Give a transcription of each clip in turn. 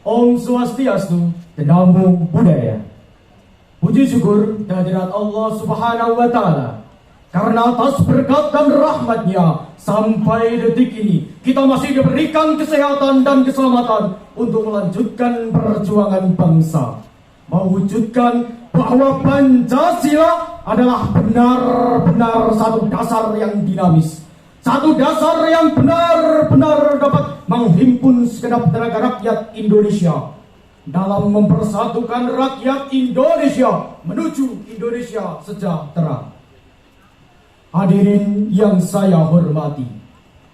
Om Swastiastu, Namo Buddhaya. Puji syukur kehadirat Allah Subhanahu wa Ta'ala, karena atas berkat dan rahmatnya sampai detik ini kita masih diberikan kesehatan dan keselamatan untuk melanjutkan perjuangan bangsa, mewujudkan bahwa Pancasila adalah benar-benar satu dasar yang dinamis, satu dasar yang benar-benar dapat menghimpun segenap tenaga rakyat Indonesia dalam mempersatukan rakyat Indonesia menuju Indonesia sejahtera. Hadirin yang saya hormati,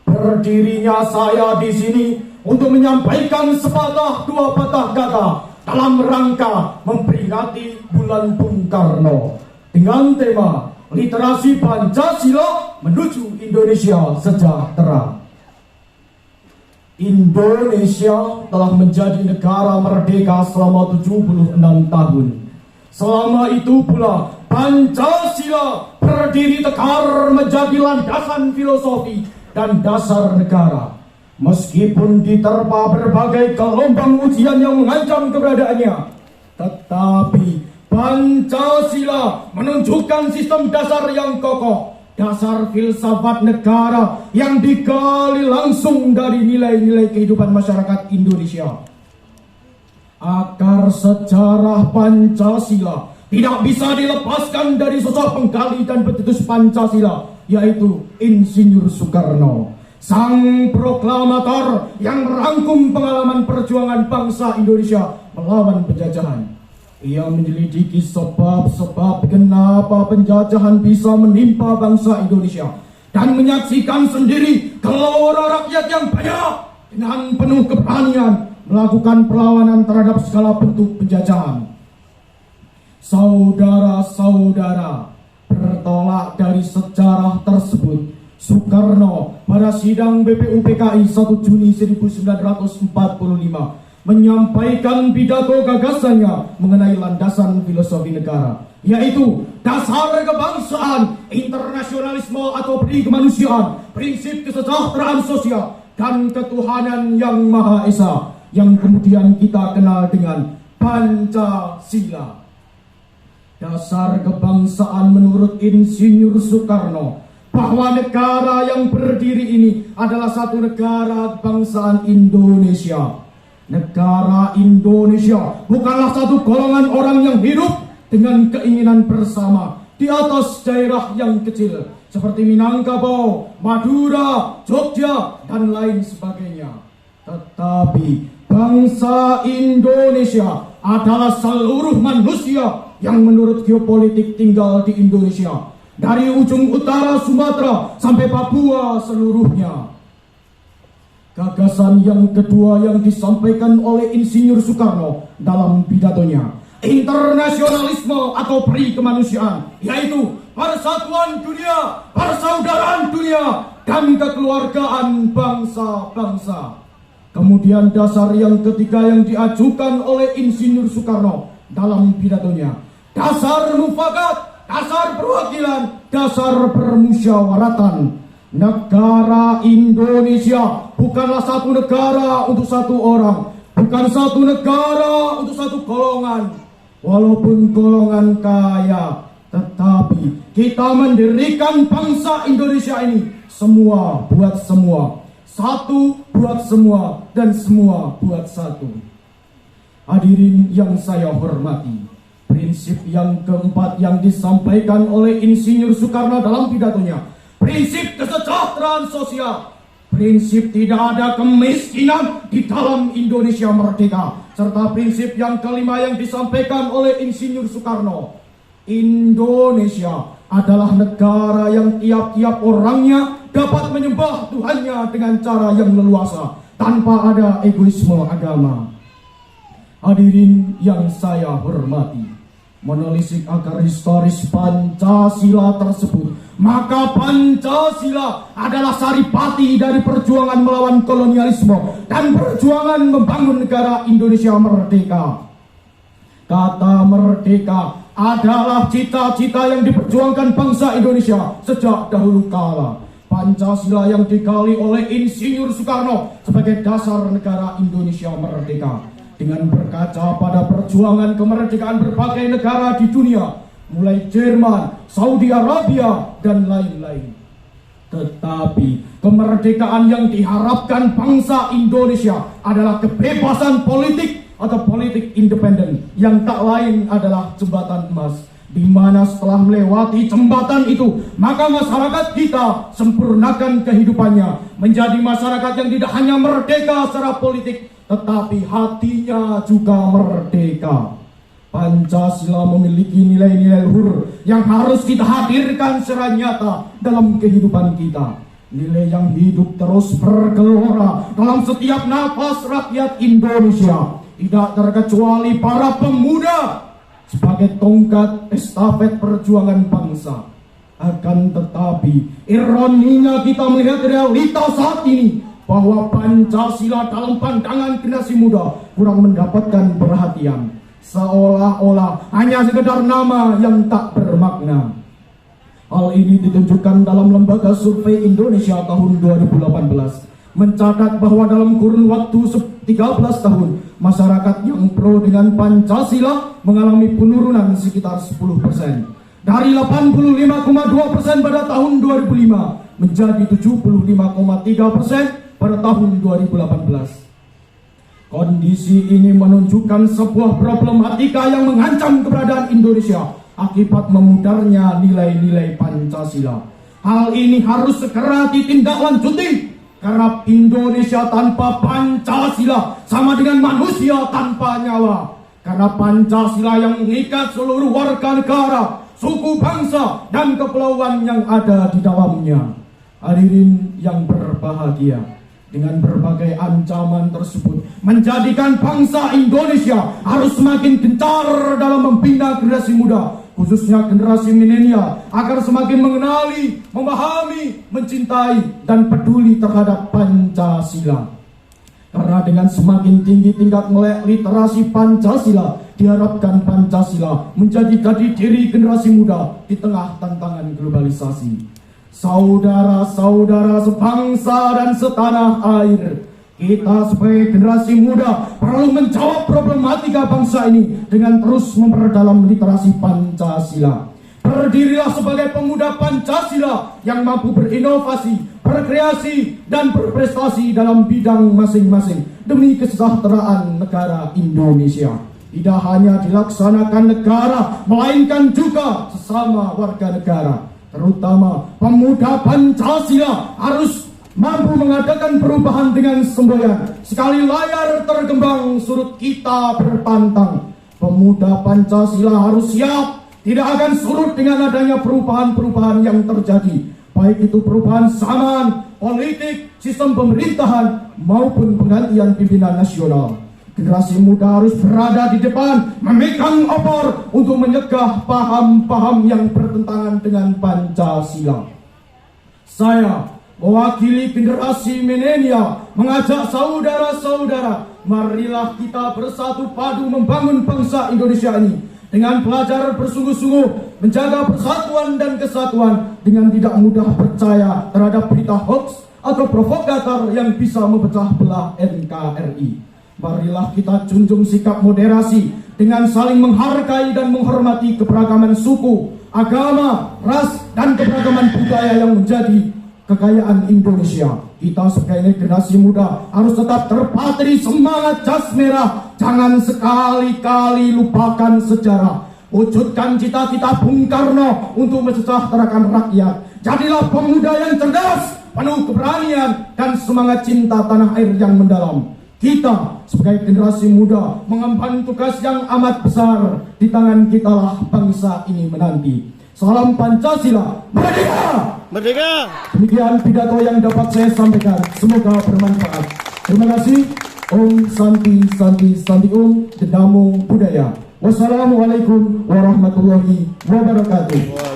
berdirinya saya di sini untuk menyampaikan sepatah dua patah kata dalam rangka memperingati Bulan Bung Karno dengan tema Literasi Pancasila menuju Indonesia sejahtera. Indonesia telah menjadi negara merdeka selama 76 tahun. Selama itu pula Pancasila berdiri tegar menjadi landasan filosofi dan dasar negara. Meskipun diterpa berbagai gelombang ujian yang mengancam keberadaannya, tetapi Pancasila menunjukkan sistem dasar yang kokoh, dasar filsafat negara yang digali langsung dari nilai-nilai kehidupan masyarakat Indonesia. Akar sejarah Pancasila tidak bisa dilepaskan dari sosok penggali dan pencetus Pancasila, yaitu Insinyur Soekarno, sang proklamator yang merangkum pengalaman perjuangan bangsa Indonesia melawan penjajahan. Ia menyelidiki sebab-sebab kenapa penjajahan bisa menimpa bangsa Indonesia dan menyaksikan sendiri gelora rakyat yang banyak dengan penuh keberanian melakukan perlawanan terhadap segala bentuk penjajahan. Saudara-saudara, bertolak dari sejarah tersebut, Soekarno pada sidang BPUPKI 1 Juni 1945 menyampaikan pidato gagasannya mengenai landasan filosofi negara, yaitu dasar kebangsaan, internasionalisme atau peri kemanusiaan, prinsip kesejahteraan sosial, dan ketuhanan yang Maha Esa, yang kemudian kita kenal dengan Pancasila. Dasar kebangsaan menurut Insinyur Soekarno bahwa negara yang berdiri ini adalah satu negara kebangsaan Indonesia. Negara Indonesia bukanlah satu golongan orang yang hidup dengan keinginan bersama di atas daerah yang kecil seperti Minangkabau, Madura, Jogja, dan lain sebagainya. Tetapi bangsa Indonesia adalah seluruh manusia yang menurut geopolitik tinggal di Indonesia, dari ujung utara Sumatera sampai Papua seluruhnya. Gagasan yang kedua yang disampaikan oleh Insinyur Soekarno dalam pidatonya, internasionalisme atau peri kemanusiaan, yaitu persatuan dunia, persaudaraan dunia, dan kekeluargaan bangsa-bangsa. Kemudian dasar yang ketiga yang diajukan oleh Insinyur Soekarno dalam pidatonya, dasar mufakat, dasar perwakilan, dasar permusyawaratan. Negara Indonesia bukanlah satu negara untuk satu orang, bukan satu negara untuk satu golongan. Walaupun golongan kaya, tetapi kita mendirikan bangsa Indonesia ini semua buat semua, satu buat semua, dan semua buat satu. Hadirin yang saya hormati, prinsip yang keempat yang disampaikan oleh Insinyur Soekarno dalam pidatonya, prinsip kesejahteraan sosial, prinsip tidak ada kemiskinan di dalam Indonesia merdeka, serta prinsip yang kelima yang disampaikan oleh Insinyur Soekarno, Indonesia adalah negara yang tiap-tiap orangnya dapat menyembah Tuhannya dengan cara yang leluasa tanpa ada egoisme agama. Hadirin yang saya hormati, menelisik akar historis Pancasila tersebut, maka Pancasila adalah saripati dari perjuangan melawan kolonialisme dan perjuangan membangun negara Indonesia merdeka. Kata merdeka adalah cita-cita yang diperjuangkan bangsa Indonesia sejak dahulu kala. Pancasila yang digali oleh Insinyur Soekarno sebagai dasar negara Indonesia merdeka. Dengan berkaca pada perjuangan kemerdekaan berbagai negara di dunia, mulai Jerman, Saudi Arabia, dan lain-lain. Tetapi kemerdekaan yang diharapkan bangsa Indonesia adalah kebebasan politik atau politik independen, yang tak lain adalah jembatan emas, di mana setelah melewati jembatan itu, maka masyarakat kita sempurnakan kehidupannya menjadi masyarakat yang tidak hanya merdeka secara politik, tetapi hatinya juga merdeka. Pancasila memiliki nilai-nilai luhur yang harus kita hadirkan secara nyata dalam kehidupan kita. Nilai yang hidup terus bergelora dalam setiap nafas rakyat Indonesia, tidak terkecuali para pemuda sebagai tongkat estafet perjuangan bangsa. Akan tetapi, ironinya kita melihat realitas saat ini bahwa Pancasila dalam pandangan generasi muda kurang mendapatkan perhatian. Seolah-olah hanya sekedar nama yang tak bermakna. Hal ini ditunjukkan dalam lembaga survei Indonesia tahun 2018, mencatat bahwa dalam kurun waktu 13 tahun, masyarakat yang pro dengan Pancasila mengalami penurunan sekitar 10%. Dari 85,2% pada tahun 2005 menjadi 75,3% pada tahun 2018. Kondisi ini menunjukkan sebuah problematika yang mengancam keberadaan Indonesia akibat memudarnya nilai-nilai Pancasila. Hal ini harus segera ditindaklanjuti, karena Indonesia tanpa Pancasila sama dengan manusia tanpa nyawa. Karena Pancasila yang mengikat seluruh warga negara, suku, bangsa, dan kepulauan yang ada di dalamnya. Hadirin yang berbahagia, dengan berbagai ancaman tersebut menjadikan bangsa Indonesia harus semakin gencar dalam membina generasi muda, khususnya generasi milenial, agar semakin mengenali, memahami, mencintai, dan peduli terhadap Pancasila. Karena dengan semakin tinggi tingkat melek literasi Pancasila, diharapkan Pancasila menjadi jati diri generasi muda di tengah tantangan globalisasi. Saudara-saudara sebangsa dan setanah air, kita sebagai generasi muda perlu menjawab problematika bangsa ini dengan terus memperdalam literasi Pancasila. Berdirilah sebagai pemuda Pancasila yang mampu berinovasi, berkreasi, dan berprestasi dalam bidang masing-masing demi kesejahteraan negara Indonesia. Tidak hanya dilaksanakan negara, melainkan juga sesama warga negara. Terutama pemuda Pancasila harus mampu mengadakan perubahan dengan semboyan. Sekali layar tergembang, surut kita berpantang. Pemuda Pancasila harus siap, tidak akan surut dengan adanya perubahan-perubahan yang terjadi, baik itu perubahan zaman, politik, sistem pemerintahan, maupun penggantian pimpinan nasional. Generasi muda harus berada di depan, memegang obor untuk menyegah paham-paham yang bertentangan dengan Pancasila. Saya mewakili generasi milenial mengajak saudara-saudara, marilah kita bersatu padu membangun bangsa Indonesia ini dengan belajar bersungguh-sungguh, menjaga persatuan dan kesatuan, dengan tidak mudah percaya terhadap berita hoax atau provokator yang bisa memecah belah NKRI. Marilah kita junjung sikap moderasi dengan saling menghargai dan menghormati keberagaman suku, agama, ras, dan keberagaman budaya yang menjadi kekayaan Indonesia. Kita sebagai generasi muda harus tetap terpatri semangat jas merah. Jangan sekali-kali lupakan sejarah. Wujudkan cita-cita Bung Karno untuk mensejahterakan rakyat. Jadilah pemuda yang cerdas, penuh keberanian, dan semangat cinta tanah air yang mendalam. Kita sebagai generasi muda mengemban tugas yang amat besar. Di tangan kitalah bangsa ini menanti. Salam Pancasila, merdeka! Merdeka! Demikian pidato yang dapat saya sampaikan. Semoga bermanfaat. Terima kasih. Om Santi Santi Santi Om. Namo Buddhaya. Wassalamualaikum warahmatullahi wabarakatuh.